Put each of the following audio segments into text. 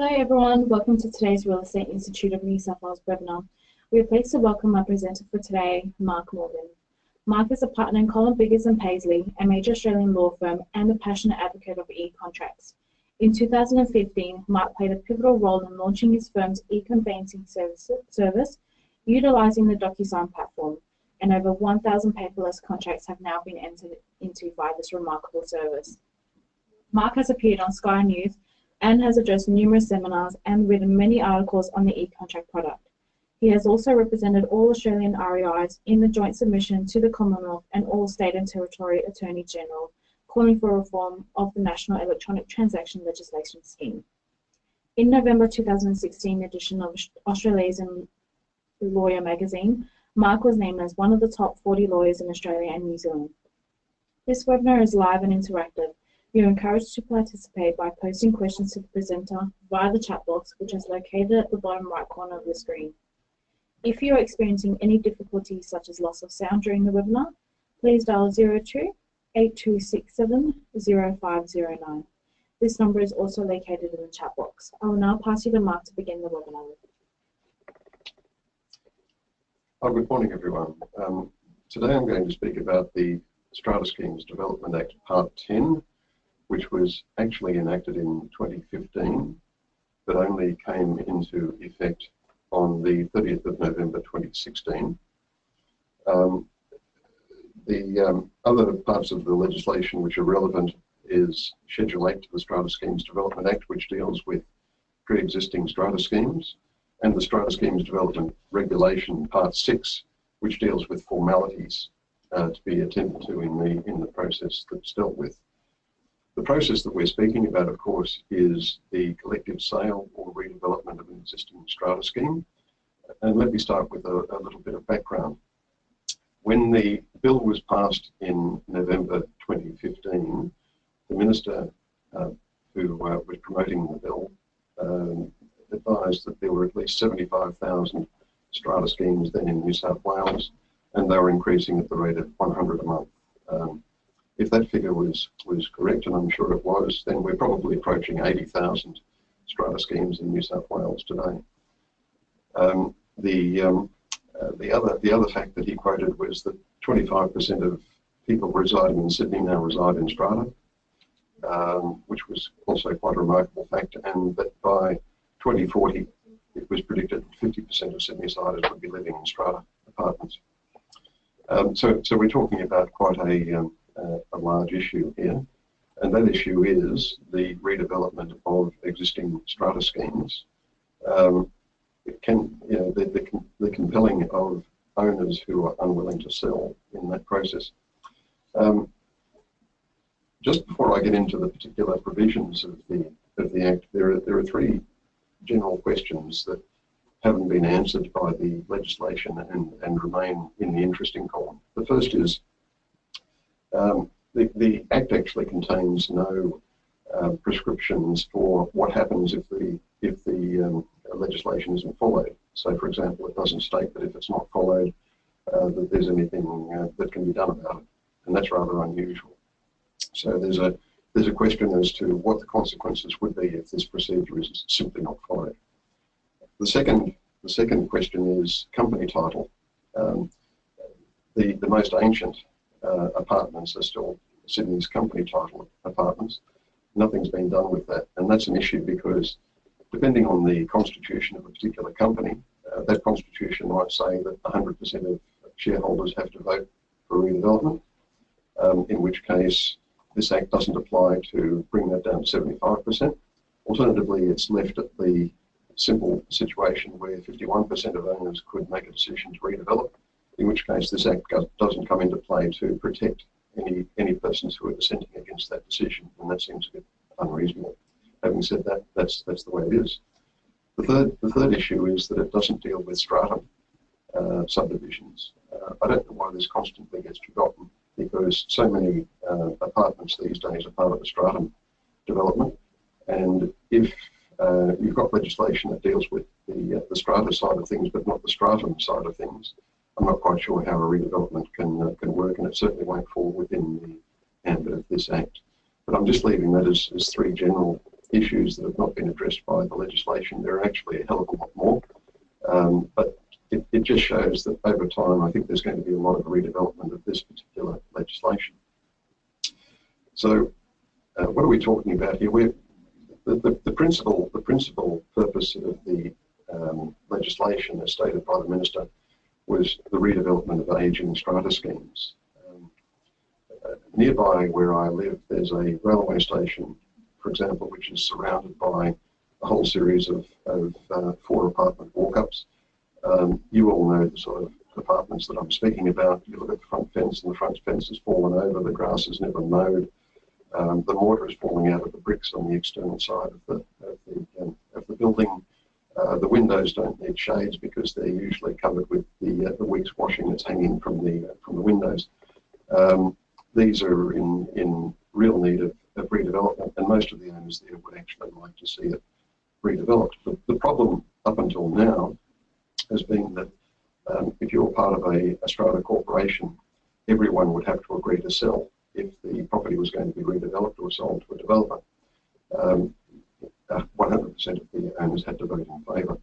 Hello everyone, welcome to today's Real Estate Institute of New South Wales webinar. We are pleased to welcome our presenter for today, Mark Morgan. Mark is a partner in Colin Biggers and Paisley, a major Australian law firm and a passionate advocate of e-contracts. In 2015, Mark played a pivotal role in launching his firm's e-conveyancing service, utilising the DocuSign platform, and over 1,000 paperless contracts have now been entered into via this remarkable service. Mark has appeared on Sky News and has addressed numerous seminars and written many articles on the e-contract product. He has also represented all Australian REIs in the joint submission to the Commonwealth and all state and territory Attorney General, calling for reform of the National Electronic Transaction Legislation Scheme. In November 2016 edition of Australasian Lawyer magazine, Mark was named as one of the top 40 lawyers in Australia and New Zealand. This webinar is live and interactive. You're encouraged to participate by posting questions to the presenter via the chat box, which is located at the bottom right corner of the screen. If you are experiencing any difficulties such as loss of sound during the webinar, please dial 02-8267-0509. This number is also located in the chat box. I will now pass you to Mark to begin the webinar. Good morning, everyone. Today I'm going to speak about the Strata Schemes Development Act Part 10, which was actually enacted in 2015, but only came into effect on the 30th of November 2016. The other parts of the legislation which are relevant is Schedule 8 to the Strata Schemes Development Act, which deals with pre-existing strata schemes, and the Strata Schemes Development Regulation Part 6, which deals with formalities to be attended to in the process that's dealt with. The process that we're speaking about, of course, is the collective sale or redevelopment of an existing strata scheme. And let me start with a little bit of background. When the bill was passed in November 2015, the Minister who was promoting the bill advised that there were at least 75,000 strata schemes then in New South Wales, and they were increasing at the rate of 100 a month. If that figure was correct, and I'm sure it was, then we're probably approaching 80,000 strata schemes in New South Wales today. The other fact that he quoted was that 25% of people residing in Sydney now reside in strata, which was also quite a remarkable fact, and that by 2040 it was predicted that 50% of Sydney-siders would be living in strata apartments. So we're talking about quite a large issue here, and that issue is the redevelopment of existing strata schemes. The compelling of owners who are unwilling to sell in that process. Just before I get into the particular provisions of the Act, there are three general questions that haven't been answered by the legislation and remain in the interesting column. The first is the Act actually contains no prescriptions for what happens if the legislation isn't followed. So, for example, it doesn't state that if it's not followed, that there's anything that can be done about it, and that's rather unusual. So there's a question as to what the consequences would be if this procedure is simply not followed. The second question is company title. The most ancient apartments are still Sydney's company title apartments. Nothing's been done with that, and that's an issue because depending on the constitution of a particular company, that constitution might say that 100% of shareholders have to vote for redevelopment, in which case this Act doesn't apply to bring that down to 75%. Alternatively, it's left at the simple situation where 51% of owners could make a decision to redevelop, in which case this Act doesn't come into play to protect any persons who are dissenting against that decision, and that seems a bit unreasonable. Having said that, that's the way it is. The third issue is that it doesn't deal with strata subdivisions. I don't know why this constantly gets forgotten, because so many apartments these days are part of a stratum development, and if you've got legislation that deals with the strata side of things but not the stratum side of things, I'm not quite sure how a redevelopment can work, and it certainly won't fall within the ambit of this Act. But I'm just leaving that as three general issues that have not been addressed by the legislation. There are actually a hell of a lot more, but it just shows that over time I think there's going to be a lot of redevelopment of this particular legislation. So what are we talking about here? The principal purpose of the legislation, as stated by the Minister, was the redevelopment of ageing strata schemes. Nearby where I live, there's a railway station, for example, which is surrounded by a whole series of 4 apartment walk-ups. You all know the sort of apartments that I'm speaking about. You look at the front fence, and the front fence has fallen over, the grass is never mowed, the mortar is falling out of the bricks on the external side of the building. The windows don't need shades because they're usually covered with the week's washing that's hanging from the windows. These are in real need of redevelopment, and most of the owners there would actually like to see it redeveloped. The problem up until now has been that if you're part of a strata corporation, everyone would have to agree to sell if the property was going to be redeveloped or sold to a developer. 100% of the owners had to vote in favour.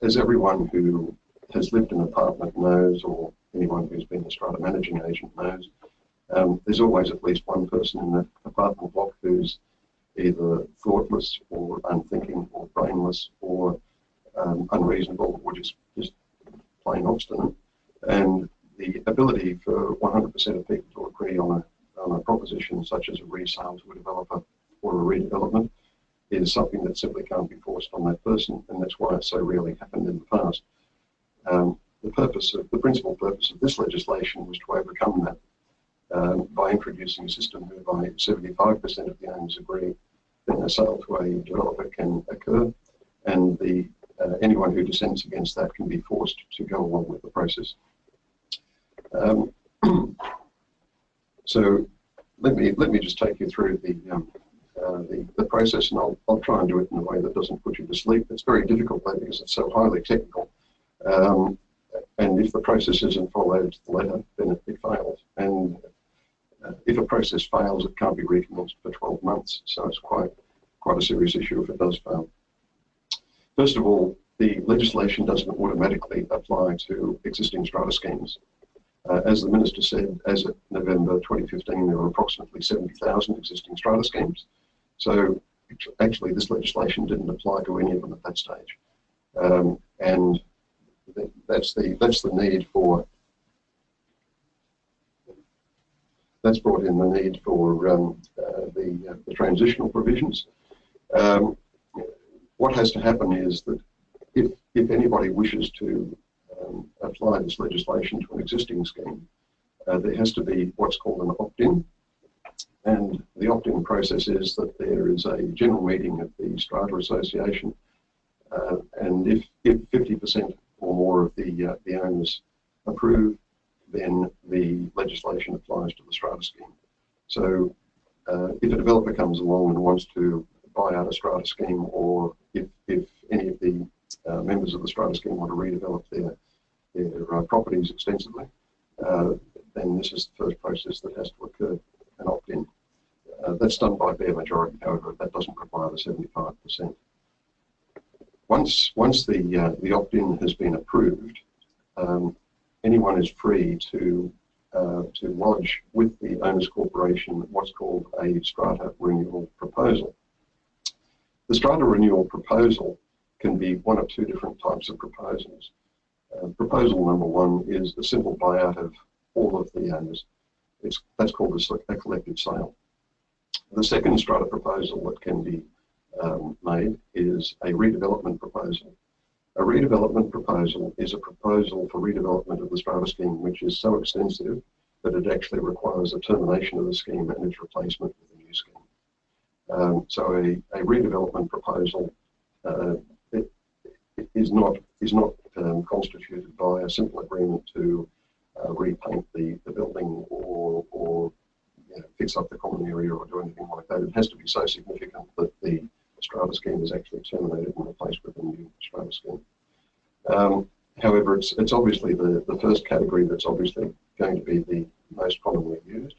As everyone who has lived in an apartment knows, or anyone who's been a strata managing agent knows, there's always at least one person in the apartment block who's either thoughtless or unthinking or brainless or unreasonable or just plain obstinate. And the ability for 100% of people to agree on a proposition such as a resale to a developer or a redevelopment is something that simply can't be forced on that person, and that's why it so rarely happened in the past. The principal purpose of this legislation was to overcome that by introducing a system whereby 75% of the owners agree, then a sale to a developer can occur, and anyone who dissents against that can be forced to go along with the process. So let me just take you through the process, and I'll try and do it in a way that doesn't put you to sleep. It's very difficult though because it's so highly technical, and if the process isn't followed to the letter, then it fails. And if a process fails, it can't be recommenced for 12 months. So it's quite a serious issue if it does fail. First of all, the legislation doesn't automatically apply to existing strata schemes. As the Minister said, as of November 2015, there were approximately 70,000 existing strata schemes. So actually, this legislation didn't apply to any of them at that stage, and that's the need for. That's brought in the need for the transitional provisions. What has to happen is that if anybody wishes to apply this legislation to an existing scheme, there has to be what's called an opt-in. And the opt-in process is that there is a general meeting of the Strata Association, and if 50% or more of the owners approve, then the legislation applies to the strata scheme. So if a developer comes along and wants to buy out a strata scheme, or if any of the members of the strata scheme want to redevelop their properties extensively, then this is the first process that has to occur, an opt-in. That's done by bare majority, however, that doesn't require the 75%. Once the opt-in has been approved, anyone is free to lodge with the Owners Corporation what's called a strata renewal proposal. The strata renewal proposal can be one of 2 different types of proposals. Proposal number 1 is a simple buyout of all of the owners. That's called a collective sale. The second strata proposal that can be made is a redevelopment proposal. A redevelopment proposal is a proposal for redevelopment of the strata scheme which is so extensive that it actually requires a termination of the scheme and its replacement with a new scheme. So a redevelopment proposal is not constituted by a simple agreement to repaint the building or fix up the common area or do anything like that. It has to be so significant that the strata scheme is actually terminated and replaced with a new strata scheme. However, it's obviously the first category that's obviously going to be the most commonly used,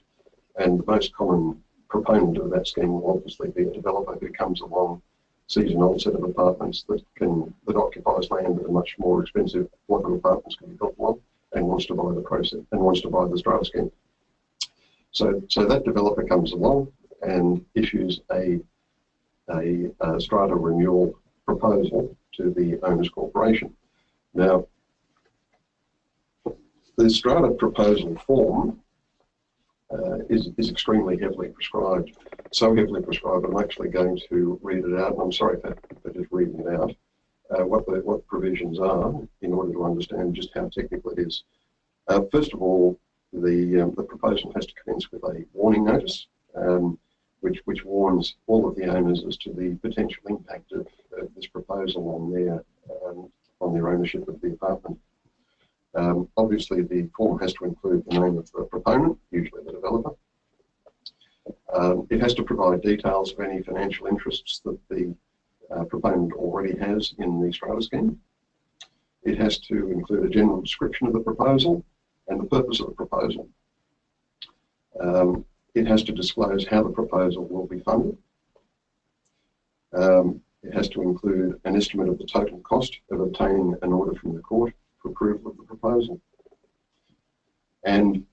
and the most common proponent of that scheme will obviously be a developer who comes along, sees an old set of apartments that occupies land at a much more expensive block of apartments can be built on, and wants to buy the process and wants to buy the strata scheme. So that developer comes along and issues a strata renewal proposal to the owners corporation. Now, the strata proposal form is extremely heavily prescribed. So heavily prescribed, I'm actually going to read it out, and I'm sorry for just reading it out, what the provisions are in order to understand just how technical it is. First of all, the proposal has to commence with a warning notice, which warns all of the owners as to the potential impact of this proposal on their ownership of the apartment. Obviously, the form has to include the name of the proponent, usually the developer. It has to provide details of any financial interests that the proponent already has in the strata scheme. It has to include a general description of the proposal and the purpose of the proposal. It has to disclose how the proposal will be funded. It has to include an estimate of the total cost of obtaining an order from the court for approval of the proposal. And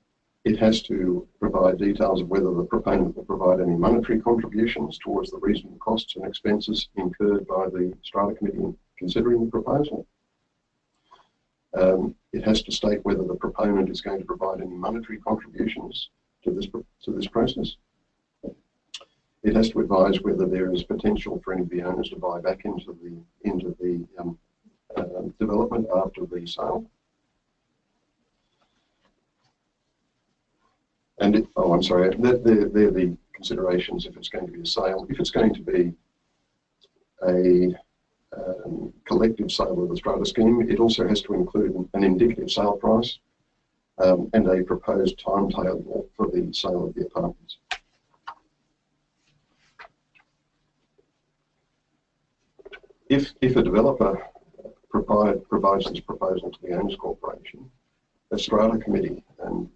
it has to provide details of whether the proponent will provide any monetary contributions towards the reasonable costs and expenses incurred by the strata committee in considering the proposal. It has to state whether the proponent is going to provide any monetary contributions to this process. It has to advise whether there is potential for any of the owners to buy back into the development after the sale. And they're the considerations if it's going to be a sale. If it's going to be a collective sale of the strata scheme, it also has to include an indicative sale price and a proposed timetable for the sale of the apartments. If a developer provides this proposal to the owners corporation, the strata committee, and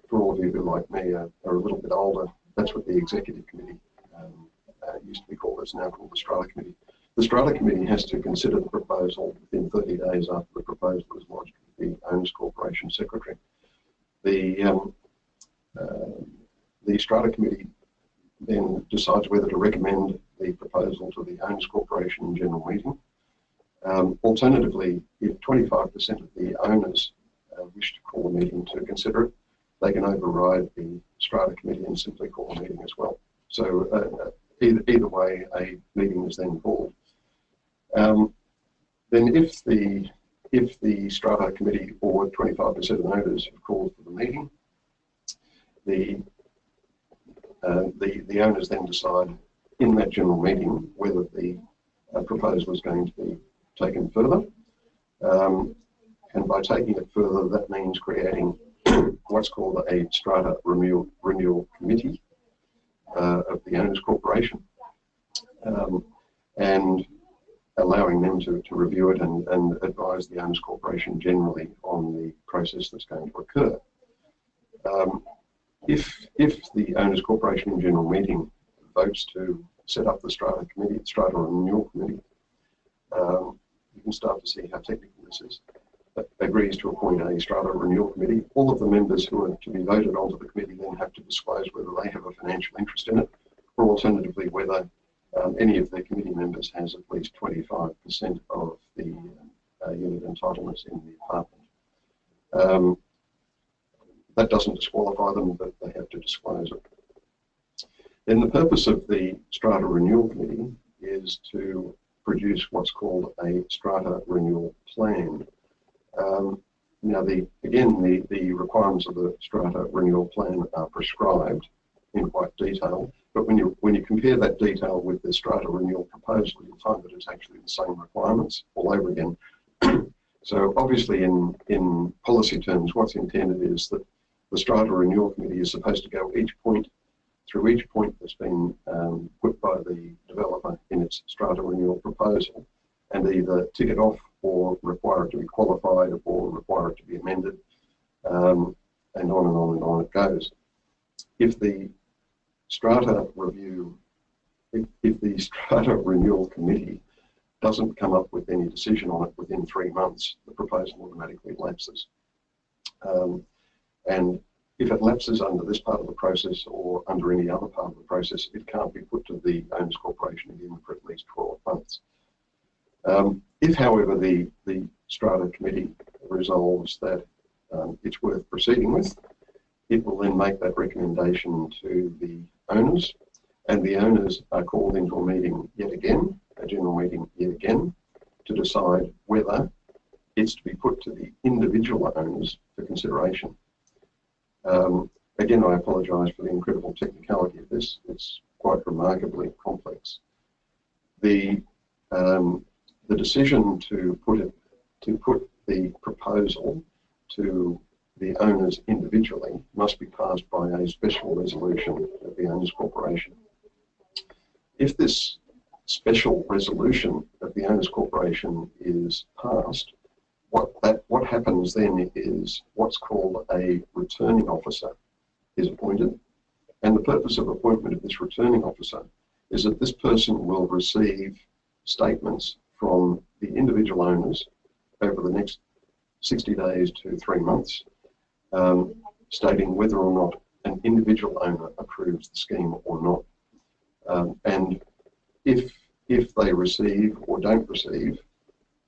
for all of you who like me are a little bit older, that's what the executive committee used to be called. It's now called the strata committee. The strata committee has to consider the proposal within 30 days after the proposal is lodged with the owners corporation secretary. The strata committee then decides whether to recommend the proposal to the owners corporation in general meeting. Alternatively, if 25% of the owners wish to call a meeting to consider it, they can override the strata committee and simply call a meeting as well. So either way, a meeting is then called. Then if the strata committee or 25% of the owners have called for the meeting, the owners then decide in that general meeting whether the proposal is going to be taken further. And by taking it further, that means creating what's called a strata renewal committee of the owners corporation, and allowing them to review it and advise the owners corporation generally on the process that's going to occur. If the owners corporation in general meeting votes to set up the strata renewal committee, you can start to see how technical this is. Agrees to appoint a strata renewal committee. All of the members who are to be voted onto the committee then have to disclose whether they have a financial interest in it, or alternatively whether any of their committee members has at least 25% of the unit entitlements in the apartment. That doesn't disqualify them, but they have to disclose it. Then the purpose of the strata renewal committee is to produce what's called a strata renewal plan. Now, the requirements of the strata renewal plan are prescribed in quite detail, but when you compare that detail with the strata renewal proposal, you'll find that it's actually the same requirements all over again. So obviously in policy terms, what's intended is that the strata renewal committee is supposed to go through each point that's been put by the developer in its strata renewal proposal, and either tick it off or require it to be qualified or require it to be amended, and on and on and on it goes. If the strata review, if the strata renewal committee doesn't come up with any decision on it within 3 months, the proposal automatically lapses. And if it lapses under this part of the process or under any other part of the process, it can't be put to the owners corporation again for at least 12 months. If, however, the strata committee resolves that it's worth proceeding with, it will then make that recommendation to the owners, and the owners are called into a meeting yet again, a general meeting yet again, to decide whether it's to be put to the individual owners for consideration. Again, I apologise for the incredible technicality of this. It's quite remarkably complex. The decision to put the proposal to the owners individually must be passed by a special resolution of the owners corporation. If this special resolution of the owners corporation is passed, what happens then is what's called a returning officer is appointed, and the purpose of appointment of this returning officer is that this person will receive statements from the individual owners over the next 60 days to 3 months, stating whether or not an individual owner approves the scheme or not. And if they receive or don't receive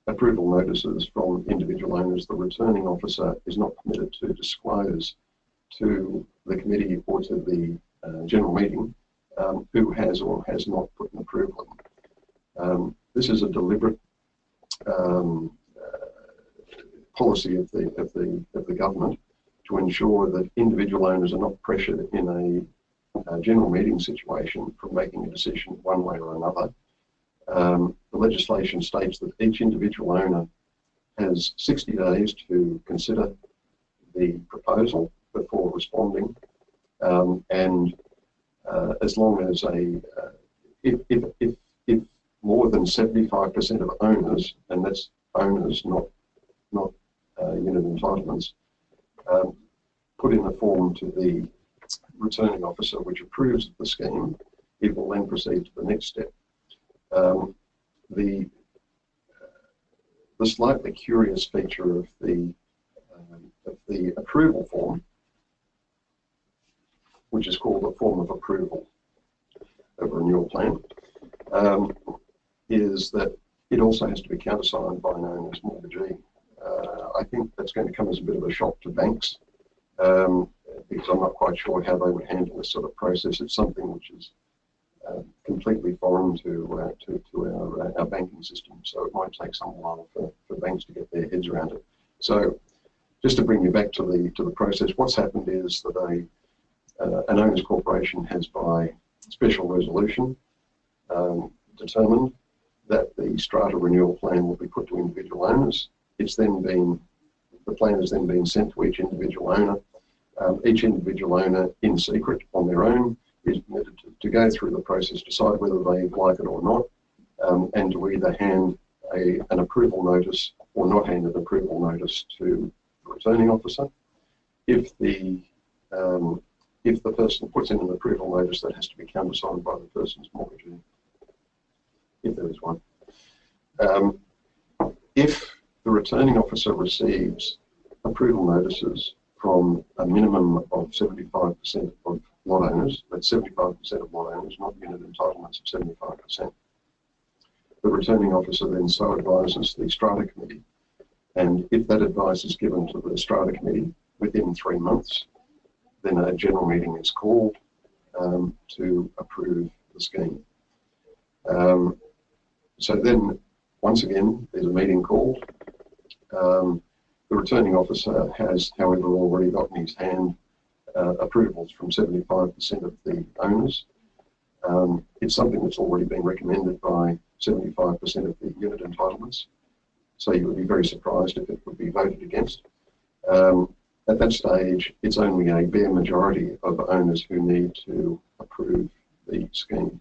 approval notices from individual owners, the returning officer is not permitted to disclose to the committee or to the general meeting who has or has not put an approval in. This is a deliberate policy of the government to ensure that individual owners are not pressured in a general meeting situation from making a decision one way or another. The legislation states that each individual owner has 60 days to consider the proposal before responding, and as long as if more than 75% of owners, and that's owners, not unit entitlements, put in a form to the returning officer which approves of the scheme, it will then proceed to the next step. The slightly curious feature of the approval form, which is called a form of approval of a renewal plan, is that it also has to be countersigned by an owner's mortgagee. I think that's going to come as a bit of a shock to banks, because I'm not quite sure how they would handle this sort of process. It's something which is completely foreign to our banking system, so it might take some while for banks to get their heads around it. So, just to bring you back to the process, what's happened is that an owners corporation has, by special resolution, determined that the strata renewal plan will be put to individual owners. The plan has then been sent to each individual owner. Each individual owner, in secret, on their own, is permitted to go through the process, decide whether they like it or not, and to either hand an approval notice or not hand an approval notice to the returning officer. If the person puts in an approval notice, that has to be countersigned by the person's mortgagee, if there is one. If the returning officer receives approval notices from a minimum of 75% of lot owners, that's 75% of lot owners, not unit entitlements of 75%. The returning officer then so advises the strata committee, and if that advice is given to the strata committee within 3 months, then a general meeting is called to approve the scheme. So then, once again, there's a meeting called. The returning officer has, however, already got in his hand approvals from 75% of the owners. It's something that's already been recommended by 75% of the unit entitlements, so you would be very surprised if it would be voted against. At that stage, it's only a bare majority of owners who need to approve the scheme.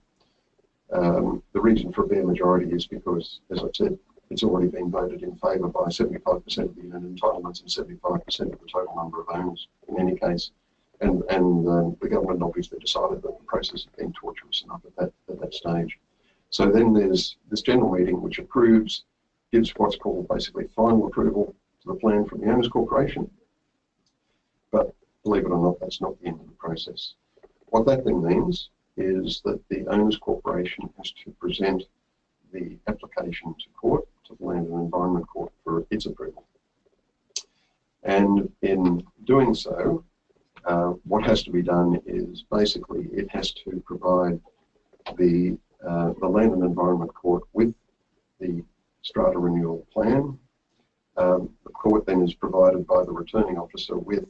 The reason for a bare majority is because, as I said, it's already been voted in favour by 75% of the unit entitlements and 75% of the total number of owners in any case. the government obviously decided that the process had been tortuous enough at that stage. So then there's this general meeting which approves, gives what's called basically final approval to the plan from the Owners Corporation. But believe it or not, that's not the end of the process. What that then means is that the Owners Corporation has to present the application to court, to the Land and Environment Court, for its approval. And in doing so, what has to be done is basically it has to provide the Land and Environment Court with the strata renewal plan. The court then is provided by the returning officer with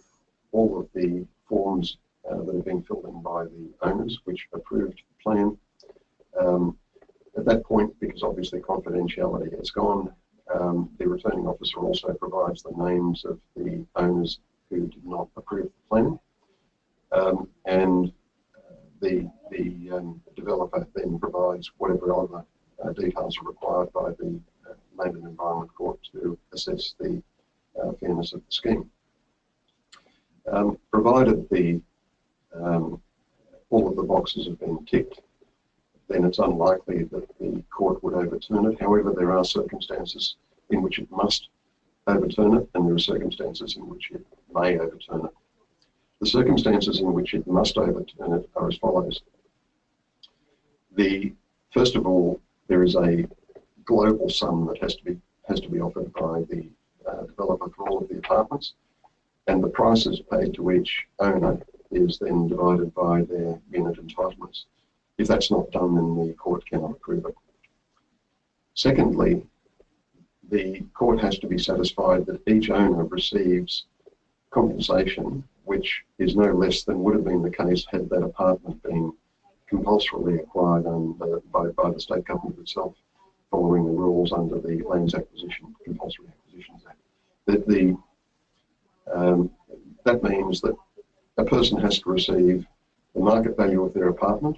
all of the forms that have been filled in by the owners, which approved the plan. At that point, because obviously confidentiality has gone, the returning officer also provides the names of the owners who did not approve the plan, and the developer then provides whatever other details are required by the Land and Environment Court to assess the fairness of the scheme. Provided all of the boxes have been ticked, then it's unlikely that the court would overturn it. However, there are circumstances in which it must overturn it, and there are circumstances in which it may overturn it. The circumstances in which it must overturn it are as follows. First of all, there is a global sum that has to be offered by the developer for all of the apartments, and the prices paid to each owner is then divided by their unit entitlements. If that's not done, then the court cannot approve it. Secondly, the court has to be satisfied that each owner receives compensation which is no less than would have been the case had that apartment been compulsorily acquired by the state government itself, following the rules under the Lands Acquisition Compulsory Acquisitions Act. That means that a person has to receive the market value of their apartment,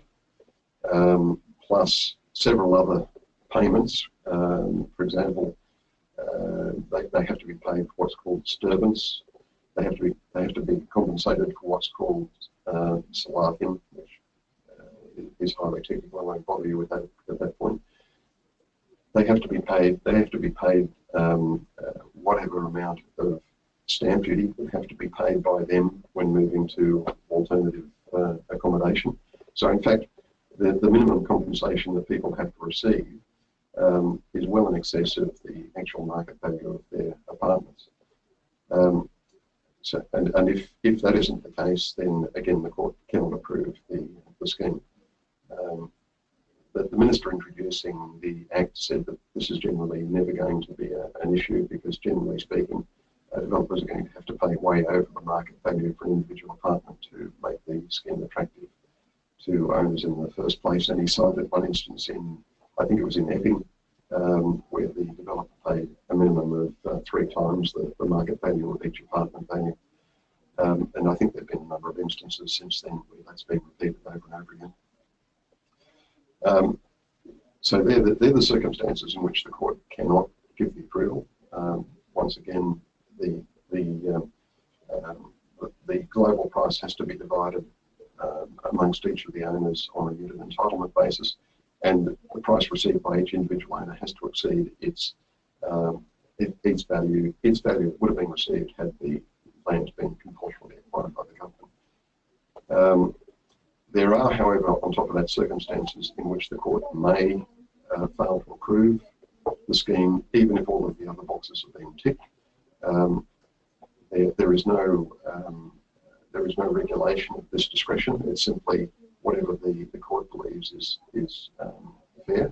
plus several other payments. For example, they have to be paid for what's called disturbance. They have to be compensated for what's called salarium, which is highly technical. I won't bother you with that at that point. They have to be paid. They have to be paid whatever amount of stamp duty would have to be paid by them when moving to alternative accommodation. So, in fact, the minimum compensation that people have to receive is well in excess of the actual market value of their apartments. And if that isn't the case, then again the court cannot approve the scheme. The minister introducing the act said that this is generally never going to be an issue, because generally speaking, developers are going to have to pay way over the market value for an individual apartment to make the scheme attractive to owners in the first place. And he cited one instance in, I think it was in Epping, where the developer paid a minimum of 3 times the market value of each apartment value. And I think there have been a number of instances since then where that's been repeated over and over again. So they're the circumstances in which the court cannot give the approval. Once again, the global price has to be divided amongst each of the owners on a unit entitlement basis, and the price received by each individual owner has to exceed its value. Its value would have been received had the land been compulsorily acquired by the government. There are, however, on top of that, circumstances in which the court may fail to approve the scheme, even if all of the other boxes have been ticked. There is no regulation of this discretion. It's simply whatever the court believes is fair.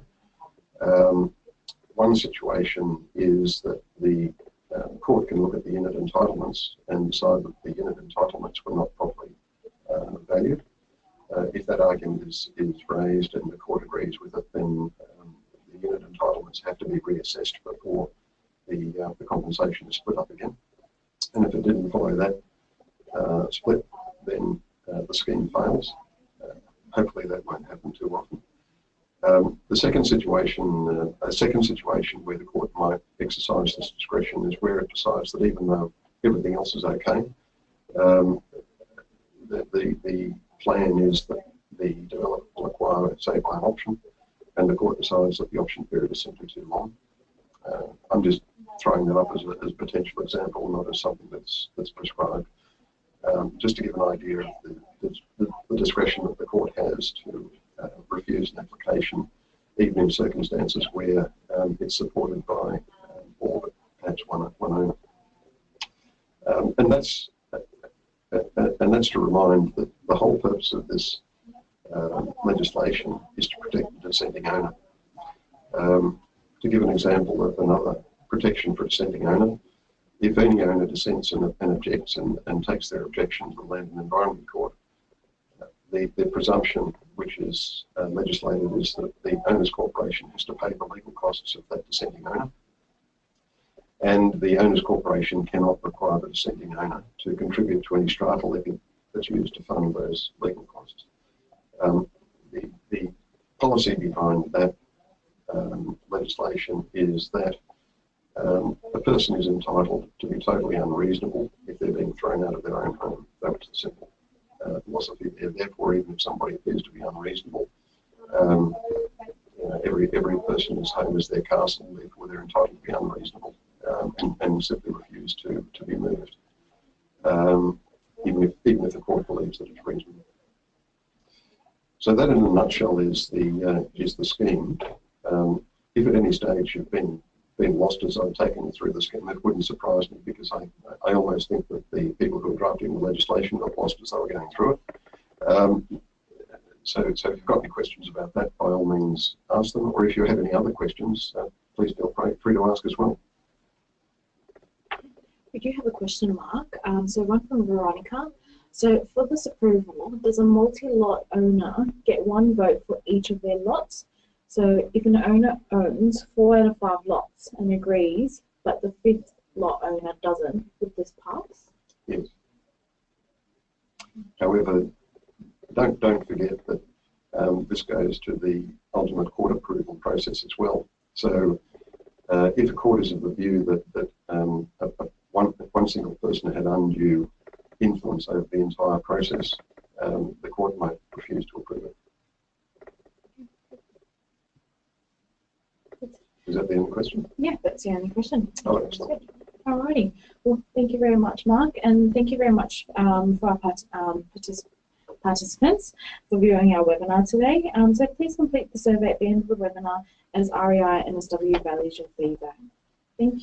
One situation is that the court can look at the unit entitlements and decide that the unit entitlements were not properly valued. If that argument is raised and the court agrees with it, then the unit entitlements have to be reassessed before the compensation is split up again. And if it didn't follow that split, then the scheme fails. Hopefully that won't happen too often. A second situation where the court might exercise this discretion is where it decides that even though everything else is okay, the plan is that the developer will acquire, say, by an option, and the court decides that the option period is simply too long. I'm just throwing that up as a potential example, not as something that's prescribed. Just to give an idea of the discretion that the court has to refuse an application, even in circumstances where it's supported by all but perhaps one owner. And that's to remind that the whole purpose of this legislation is to protect the dissenting owner. To give an example of another protection for a dissenting owner, if any owner dissents and objects and takes their objection to the Land and Environment Court, the presumption which is legislated is that the owner's corporation has to pay the legal costs of that dissenting owner, and the owner's corporation cannot require the dissenting owner to contribute to any strata levy that's used to fund those legal costs. The policy behind that legislation is that a person is entitled to be totally unreasonable if they're being thrown out of their own home. That was the simple philosophy there. Therefore, even if somebody appears to be unreasonable, every person's home is their castle, and therefore they're entitled to be unreasonable and simply refuse to be moved, even if the court believes that it's reasonable. So that, in a nutshell, is the scheme. If at any stage you've been lost as I've taken you through the scheme, it wouldn't surprise me, because I almost think that the people who are drafting the legislation got lost as they were going through it. So if you've got any questions about that, by all means ask them, or if you have any other questions, please feel free to ask as well. We do have a question, Mark. So one from Veronica. So for this approval, does a multi-lot owner get one vote for each of their lots? So if an owner owns 4 out of 5 lots and agrees, but the 5th lot owner doesn't, would this pass? Yes. However, don't forget that this goes to the ultimate court approval process as well. So if a court is of the view that one single person had undue influence over the entire process, the court might refuse to approve it. Is that the only question? Yeah, that's the only question. Oh, excellent. Alrighty. Well, thank you very much, Mark, and thank you very much for our participants for viewing our webinar today. So please complete the survey at the end of the webinar as REI and NSW values your feedback. Thank you.